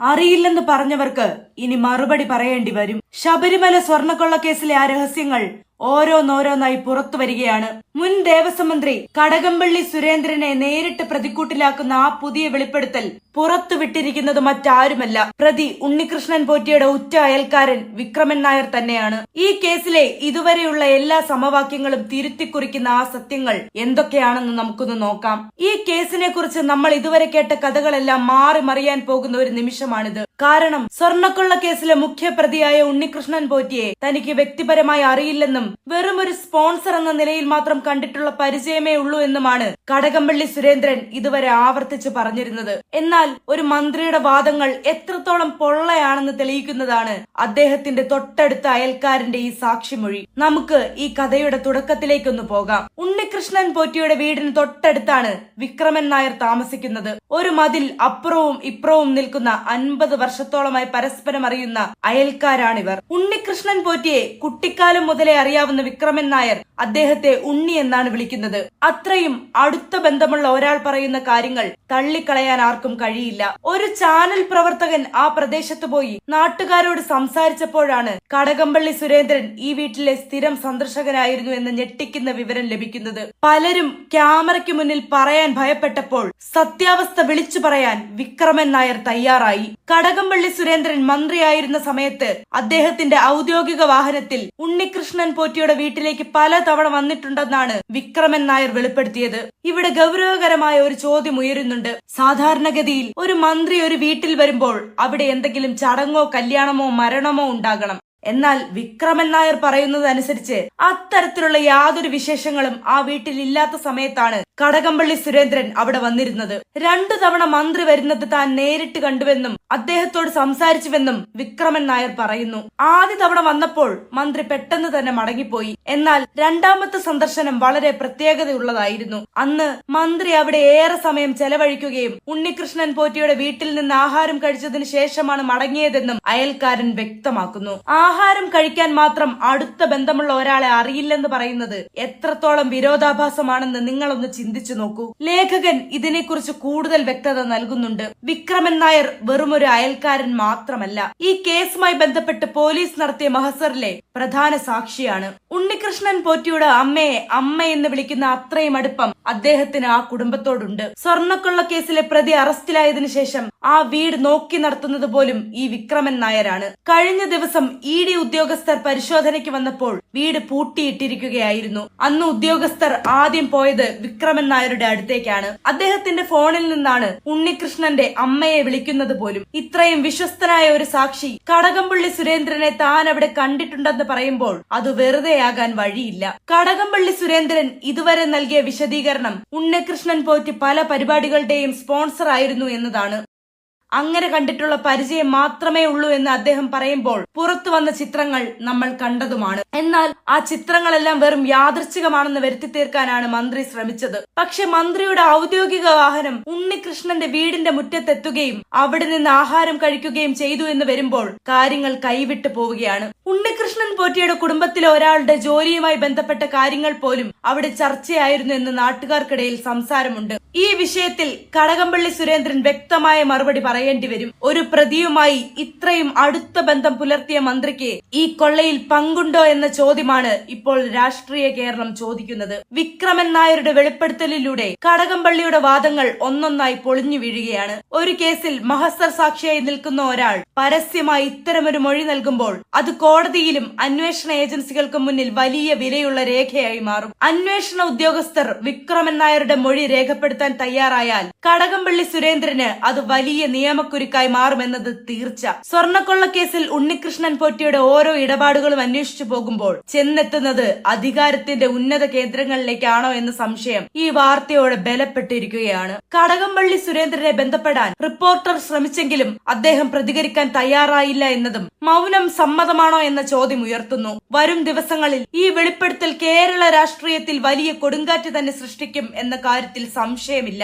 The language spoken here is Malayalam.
അറിയില്ലെന്ന് പറഞ്ഞവർക്ക് ഇനി മറുപടി പറയേണ്ടി വരും. ശബരിമല സ്വർണ്ണക്കൊള്ളക്കേസിലെ ആ രഹസ്യങ്ങൾ ഓരോന്നോരോന്നായി പുറത്തു വരികയാണ്. മുൻ ദേവസ്വം മന്ത്രി കടകംപള്ളി സുരേന്ദ്രനെ നേരിട്ട് പ്രതിക്കൂട്ടിലാക്കുന്ന ആ പുതിയ വെളിപ്പെടുത്തൽ പുറത്തുവിട്ടിരിക്കുന്നത് മറ്റാരുമല്ല, പ്രതി ഉണ്ണികൃഷ്ണൻ പോറ്റിയുടെ ഉറ്റ അയൽക്കാരൻ വിക്രമൻ നായർ തന്നെയാണ്. ഈ കേസിലെ ഇതുവരെയുള്ള എല്ലാ സമവാക്യങ്ങളും തിരുത്തിക്കുറിക്കുന്ന ആ സത്യങ്ങൾ എന്തൊക്കെയാണെന്ന് നമുക്കൊന്ന് നോക്കാം. ഈ കേസിനെ കുറിച്ച് നമ്മൾ ഇതുവരെ കേട്ട കഥകളെല്ലാം മാറി മറിയാൻ പോകുന്ന ഒരു നിമിഷമാണിത്. കാരണം സ്വർണ്ണക്കൊള്ള കേസിലെ മുഖ്യപ്രതിയായ ഉണ്ണികൃഷ്ണൻ പോറ്റിയെ തനിക്ക് വ്യക്തിപരമായി അറിയില്ലെന്നും വെറും ഒരു സ്പോൺസർ എന്ന നിലയിൽ മാത്രം കണ്ടിട്ടുള്ള പരിചയമേ ഉള്ളൂ എന്നുമാണ് കടകംപള്ളി സുരേന്ദ്രൻ ഇതുവരെ ആവർത്തിച്ച് പറഞ്ഞിരുന്നത്. എന്നാൽ ഒരു മന്ത്രിയുടെ വാദങ്ങൾ എത്രത്തോളം പൊള്ളയാണെന്ന് തെളിയിക്കുന്നതാണ് അദ്ദേഹത്തിന്റെ തൊട്ടടുത്ത അയൽക്കാരന്റെ ഈ സാക്ഷിമൊഴി. നമുക്ക് ഈ കഥയുടെ തുടക്കത്തിലേക്കൊന്ന് പോകാം. ഉണ്ണികൃഷ്ണൻ പോറ്റിയുടെ വീടിന് തൊട്ടടുത്താണ് വിക്രമൻ നായർ താമസിക്കുന്നത്. ഒരു മതിൽ അപ്പുറവും ഇപ്പുറവും നിൽക്കുന്ന 50 വർഷത്തോളമായി പരസ്പരം അറിയുന്ന അയൽക്കാരാണിവർ. ഉണ്ണികൃഷ്ണൻ പോറ്റിയെ കുട്ടിക്കാലം മുതലേ അറിയാവുന്ന വിക്രമൻ നായർ അദ്ദേഹത്തെ ഉണ്ണി എന്നാണ് വിളിക്കുന്നത്. അത്രയും അടുത്ത ബന്ധമുള്ള ഒരാൾ പറയുന്ന കാര്യങ്ങൾ തള്ളിക്കളയാൻ ആർക്കും കഴിയില്ല. ഒരു ചാനൽ പ്രവർത്തകൻ ആ പ്രദേശത്ത് പോയി നാട്ടുകാരോട് സംസാരിച്ചപ്പോഴാണ് കടകംപള്ളി സുരേന്ദ്രൻ ഈ വീട്ടിലെ സ്ഥിരം സന്ദർശകനായിരുന്നു എന്ന് ഞെട്ടിക്കുന്ന വിവരം ലഭിക്കുന്നത്. പലരും ക്യാമറയ്ക്ക് മുന്നിൽ പറയാൻ ഭയപ്പെട്ടപ്പോൾ സത്യാവസ്ഥ വിളിച്ചു പറയാൻ വിക്രമൻ നായർ തയ്യാറായി. കടകംപള്ളി സുരേന്ദ്രൻ മന്ത്രിയായിരുന്ന സമയത്ത് അദ്ദേഹത്തിന്റെ ഔദ്യോഗിക വാഹനത്തിൽ ഉണ്ണികൃഷ്ണൻ പോറ്റിയുടെ വീട്ടിലേക്ക് പലതവണ വന്നിട്ടുണ്ടെന്നാണ് വിക്രമൻ നായർ വെളിപ്പെടുത്തിയത്. ഇവിടെ ഗൗരവകരമായ ഒരു ചോദ്യം ഉയരുന്നുണ്ട്. സാധാരണഗതിയിൽ ഒരു മന്ത്രി ഒരു വീട്ടിൽ വരുമ്പോൾ അവിടെ എന്തെങ്കിലും ചടങ്ങോ കല്യാണമോ മരണമോ ഉണ്ടാകണം. എന്നാൽ വിക്രമൻ നായർ പറയുന്നത് അനുസരിച്ച് അത്തരത്തിലുള്ള യാതൊരു വിശേഷങ്ങളും ആ വീട്ടിൽ ഇല്ലാത്ത സമയത്താണ് കടകംപള്ളി സുരേന്ദ്രൻ അവിടെ വന്നിരുന്നത്. 2 തവണ മന്ത്രി വരുന്നത് താൻ നേരിട്ട് കണ്ടുവെന്നും അദ്ദേഹത്തോട് സംസാരിച്ചുവെന്നും വിക്രമൻ നായർ പറയുന്നു. ആദ്യ തവണ വന്നപ്പോൾ മന്ത്രി പെട്ടെന്ന് തന്നെ മടങ്ങിപ്പോയി. എന്നാൽ രണ്ടാമത്തെ സന്ദർശനം വളരെ പ്രത്യേകതയുള്ളതായിരുന്നു. അന്ന് മന്ത്രി അവിടെ ഏറെ സമയം ചെലവഴിക്കുകയും ഉണ്ണികൃഷ്ണൻ പോറ്റിയുടെ വീട്ടിൽ നിന്ന് ആഹാരം കഴിച്ചതിന് ശേഷമാണ് മടങ്ങിയതെന്നും അയൽക്കാരൻ വ്യക്തമാക്കുന്നു. ആഹാരം കഴിക്കാൻ മാത്രം അടുത്ത ബന്ധമുള്ള ഒരാളെ അറിയില്ലെന്ന് പറയുന്നത് എത്രത്തോളം വിരോധാഭാസമാണെന്ന് നിങ്ങളൊന്ന് ചിന്തിച്ചു നോക്കൂ. ലേഖകൻ ഇതിനെക്കുറിച്ച് കൂടുതൽ വ്യക്തത നൽകുന്നുണ്ട്. വിക്രമൻ നായർ വെറും ഒരു അയൽക്കാരൻ മാത്രമല്ല, ഈ കേസുമായി ബന്ധപ്പെട്ട് പോലീസ് നടത്തിയ മഹസറിലെ പ്രധാന സാക്ഷിയാണ്. ഉണ്ണികൃഷ്ണൻ പോറ്റിയുടെ അമ്മയെ അമ്മയെന്ന് വിളിക്കുന്ന അത്രയും അടുപ്പം അദ്ദേഹത്തിന് ആ കുടുംബത്തോടുണ്ട്. സ്വർണ്ണക്കൊള്ള കേസിലെ പ്രതി അറസ്റ്റിലായതിനു ശേഷം ആ വീട് നോക്കി നടത്തുന്നത് പോലും ഈ വിക്രമൻ നായരാണ്. കഴിഞ്ഞ ദിവസം ED ഉദ്യോഗസ്ഥർ പരിശോധനയ്ക്ക് വന്നപ്പോൾ വീട് പൂട്ടിയിട്ടിരിക്കുകയായിരുന്നു. അന്ന് ഉദ്യോഗസ്ഥർ ആദ്യം പോയത് വിക്രമൻ നായരുടെ അടുത്തേക്കാണ്. അദ്ദേഹത്തിന്റെ ഫോണിൽ നിന്നാണ് ഉണ്ണികൃഷ്ണന്റെ അമ്മയെ വിളിക്കുന്നത് പോലും. ഇത്രയും വിശ്വസ്തനായ ഒരു സാക്ഷി കടകംപള്ളി സുരേന്ദ്രനെ താൻ അവിടെ കണ്ടിട്ടുണ്ടെന്ന് പറയുമ്പോൾ അത് വെറുതെയാകാൻ വഴിയില്ല. കടകംപള്ളി സുരേന്ദ്രൻ ഇതുവരെ നൽകിയ വിശദീകരണം ഉണ്ണികൃഷ്ണൻ പോറ്റി പല പരിപാടികളുടെയും സ്പോൺസർ ആയിരുന്നു എന്നതാണ്. അങ്ങനെ കണ്ടിട്ടുള്ള പരിചയം മാത്രമേ ഉള്ളൂ എന്ന് അദ്ദേഹം പറയുമ്പോൾ പുറത്തു വന്ന ചിത്രങ്ങൾ നമ്മൾ കണ്ടതുമാണ്. എന്നാൽ ആ ചിത്രങ്ങളെല്ലാം വെറും യാദൃച്ഛികമാണെന്ന് വരുത്തി തീർക്കാനാണ് മന്ത്രി ശ്രമിച്ചത്. പക്ഷെ മന്ത്രിയുടെ ഔദ്യോഗിക വാഹനം ഉണ്ണികൃഷ്ണന്റെ വീടിന്റെ മുറ്റത്തെത്തുകയും അവിടെ നിന്ന് ആഹാരം കഴിക്കുകയും ചെയ്തു എന്ന് വരുമ്പോൾ കാര്യങ്ങൾ കൈവിട്ടു പോവുകയാണ്. ഉണ്ണികൃഷ്ണൻ പോറ്റിയുടെ കുടുംബത്തിലെ ഒരാളുടെ ജോലിയുമായി ബന്ധപ്പെട്ട കാര്യങ്ങൾ പോലും അവിടെ ചർച്ചയായിരുന്നു എന്ന് നാട്ടുകാർക്കിടയിൽ സംസാരമുണ്ട്. ഈ വിഷയത്തിൽ കടകംപള്ളി സുരേന്ദ്രൻ വ്യക്തമായ മറുപടി പറയേണ്ടി വരും. ഒരു പ്രതിയുമായി ഇത്രയും അടുത്ത ബന്ധം പുലർത്തിയ മന്ത്രിക്ക് ഈ കൊള്ളയിൽ പങ്കുണ്ടോ എന്ന ചോദ്യമാണ് ഇപ്പോൾ രാഷ്ട്രീയ കേരളം ചോദിക്കുന്നത്. വിക്രമൻ നായരുടെ വെളിപ്പെടുത്തലിലൂടെ കടകംപള്ളിയുടെ വാദങ്ങൾ ഒന്നൊന്നായി പൊളിഞ്ഞു വീഴുകയാണ്. ഒരു കേസിൽ മഹസർ സാക്ഷിയായി നിൽക്കുന്ന ഒരാൾ പരസ്യമായി ഇത്തരമൊരു മൊഴി നൽകുമ്പോൾ അത് കോടതിയിലും അന്വേഷണ ഏജൻസികൾക്കും മുന്നിൽ വലിയ വിലയുള്ള രേഖയായി മാറും. അന്വേഷണ ഉദ്യോഗസ്ഥർ വിക്രമൻ നായരുടെ മൊഴി രേഖപ്പെടുത്താൻ തയ്യാറായാൽ കടകംപള്ളി സുരേന്ദ്രന് അത് വലിയ നിയമക്കുരുക്കായി മാറുമെന്നത് തീർച്ച. സ്വർണ്ണക്കൊള്ള കേസിൽ ഉണ്ണികൃഷ്ണൻ പോറ്റിയുടെ ഓരോ ഇടപാടുകളും അന്വേഷിച്ചു പോകുമ്പോൾ ചെന്നെത്തുന്നത് അധികാരത്തിന്റെ ഉന്നത കേന്ദ്രങ്ങളിലേക്കാണോ എന്ന സംശയം ഈ വാർത്തയോടെ ബലപ്പെട്ടിരിക്കുകയാണ്. കടകംപള്ളി സുരേന്ദ്രനെ ബന്ധപ്പെടാൻ റിപ്പോർട്ടർ ശ്രമിച്ചെങ്കിലും അദ്ദേഹം പ്രതികരിക്കാൻ തയ്യാറായില്ല എന്നതും മൗനം സമ്മതമാണോ എന്ന ചോദ്യം ഉയർത്തുന്നു. വരും ദിവസങ്ങളിൽ ഈ വെളിപ്പെടുത്തൽ കേരള രാഷ്ട്രീയത്തിൽ വലിയ കൊടുങ്കാറ്റ് തന്നെ സൃഷ്ടിക്കും എന്ന കാര്യത്തിൽ സംശയമില്ല.